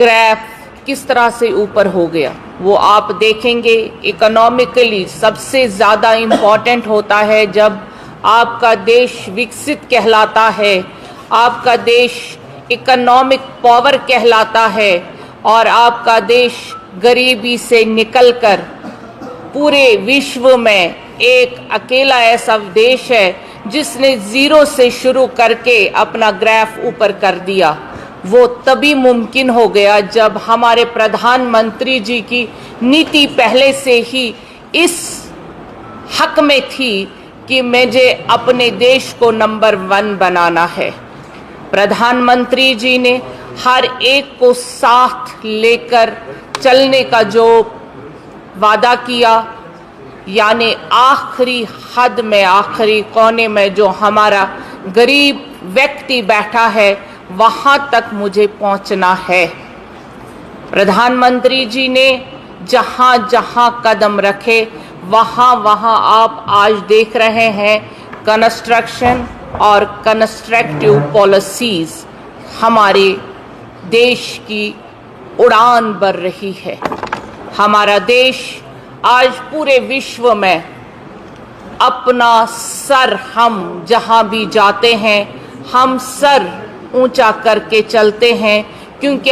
Graph किस तरह से ऊपर हो गया वो आप देखेंगे। इकोनॉमिकली सबसे ज़्यादा इम्पॉर्टेंट होता है जब आपका देश विकसित कहलाता है, आपका देश इकोनॉमिक पावर कहलाता है और आपका देश गरीबी से निकलकर पूरे विश्व में एक अकेला ऐसा देश है जिसने ज़ीरो से शुरू करके अपना ग्राफ ऊपर कर दिया। वो तभी मुमकिन हो गया जब हमारे प्रधानमंत्री जी की नीति पहले से ही इस हक में थी कि मुझे अपने देश को नंबर 1 बनाना है। प्रधानमंत्री जी ने हर एक को साथ लेकर चलने का जो वादा किया, यानी आखिरी हद में, आखिरी कोने में जो हमारा गरीब व्यक्ति बैठा है वहाँ तक मुझे पहुँचना है। प्रधानमंत्री जी ने जहाँ जहाँ कदम रखे वहाँ वहाँ आप आज देख रहे हैं कंस्ट्रक्शन और कंस्ट्रक्टिव पॉलिसीज़ हमारे देश की उड़ान भर रही है। हमारा देश आज पूरे विश्व में अपना सर, हम जहाँ भी जाते हैं हम सर ऊंचा करके चलते हैं, क्योंकि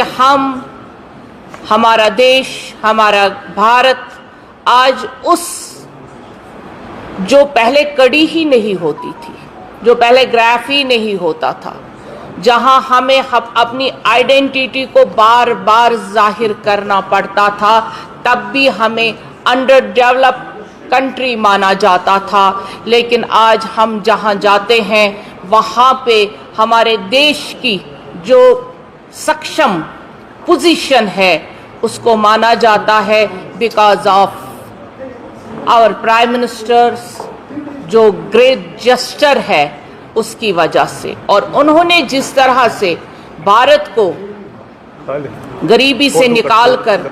हमारा देश, हमारा भारत आज उस जो पहले कड़ी ही नहीं होती थी, जो पहले ग्राफ ही नहीं होता था, जहां हमें अपनी आइडेंटिटी को बार बार जाहिर करना पड़ता था, तब भी हमें अंडर डेवलप्ड कंट्री माना जाता था। लेकिन आज हम जहां जाते हैं वहाँ पे हमारे देश की जो सक्षम पोजीशन है उसको माना जाता है because of our prime ministers जो ग्रेट जेस्चर है उसकी वजह से। और उन्होंने जिस तरह से भारत को गरीबी से निकालकर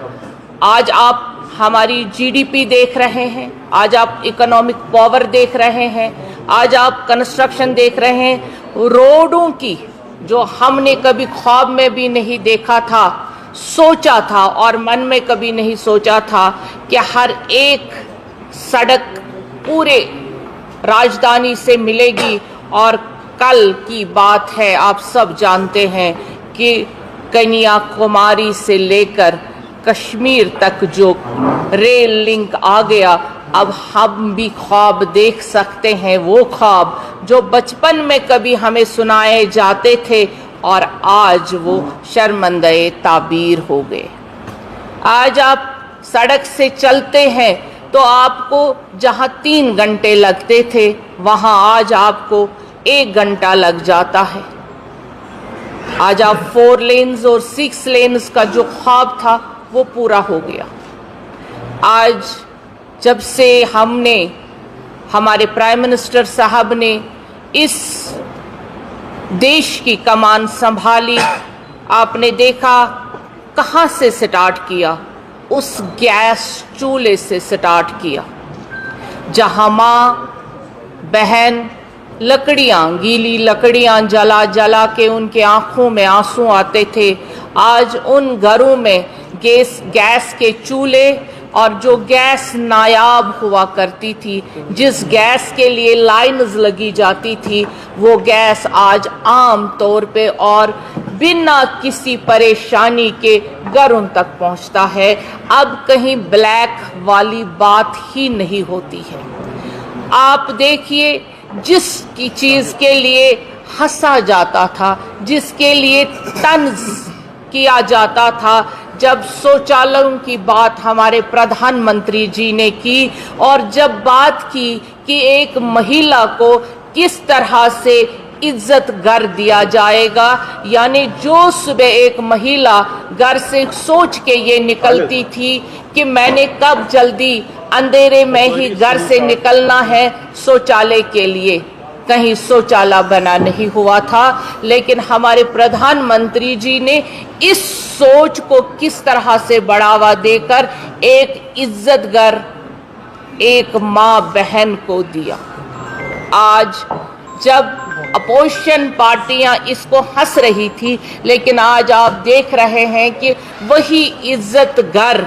आज आप हमारी जीडीपी देख रहे हैं, आज आप इकोनॉमिक पावर देख रहे हैं, आज आप कंस्ट्रक्शन देख रहे हैं, रोडों की जो हमने कभी ख्वाब में भी नहीं देखा था, सोचा था और मन में कभी नहीं सोचा था कि हर एक सड़क पूरे राजधानी से मिलेगी। और कल की बात है, आप सब जानते हैं कि कन्याकुमारी से लेकर कश्मीर तक जो रेल लिंक आ गया। अब हम भी ख्वाब देख सकते हैं, वो ख्वाब जो बचपन में कभी हमें सुनाए जाते थे और आज वो शर्मंदे ताबीर हो गए। आज आप सड़क से चलते हैं तो आपको जहां 3 घंटे लगते थे वहां आज आपको 1 घंटा लग जाता है। आज आप 4 लेन्स और 6 लेन्स का जो ख्वाब था वो पूरा हो गया। आज जब से हमारे प्राइम मिनिस्टर साहब ने इस देश की कमान संभाली, आपने देखा कहाँ से स्टार्ट किया, उस गैस चूल्हे से स्टार्ट किया जहाँ माँ बहन गीली लकड़ियाँ जला जला के उनके आंखों में आंसू आते थे। आज उन घरों में गैस के चूल्हे और जो गैस नायाब हुआ करती थी, जिस गैस के लिए लाइन्स लगी जाती थी, वो गैस आज आम तौर पे और बिना किसी परेशानी के घरों तक पहुंचता है। अब कहीं ब्लैक वाली बात ही नहीं होती है। आप देखिए, जिसकी चीज़ के लिए हंसा जाता था, जिसके लिए तंज किया जाता था, जब शौचालयों की बात हमारे प्रधानमंत्री जी ने की और जब बात की कि एक महिला को किस तरह से इज्जत घर दिया जाएगा, यानी जो सुबह एक महिला घर से सोच के ये निकलती थी कि मैंने कब जल्दी अंधेरे में ही घर से निकलना है शौचालय के लिए, कहीं शौचालय बना नहीं हुआ था। लेकिन हमारे प्रधानमंत्री जी ने इस सोच को किस तरह से बढ़ावा देकर एक इज्जत घर एक माँ बहन को दिया। आज जब अपोजिशन पार्टियां इसको हंस रही थी, लेकिन आज आप देख रहे हैं कि वही इज्जत घर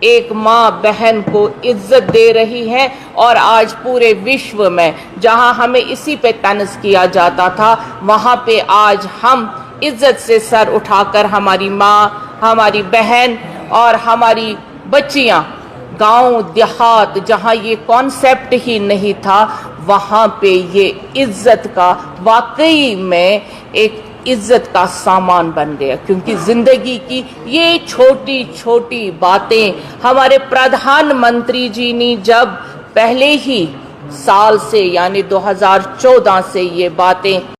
एक माँ बहन को इज्जत दे रही है। और आज पूरे विश्व में जहां हमें इसी पे तंज किया जाता था, वहां पे आज हम इज्जत से सर उठाकर हमारी माँ, हमारी बहन और हमारी बच्चियां गांव देहात जहां ये कॉन्सेप्ट ही नहीं था, वहां पे ये इज्जत का वाकई में एक इज्जत का सामान बन गया। क्योंकि जिंदगी की ये छोटी छोटी बातें हमारे प्रधानमंत्री जी ने जब पहले ही साल से यानी 2014 से ये बातें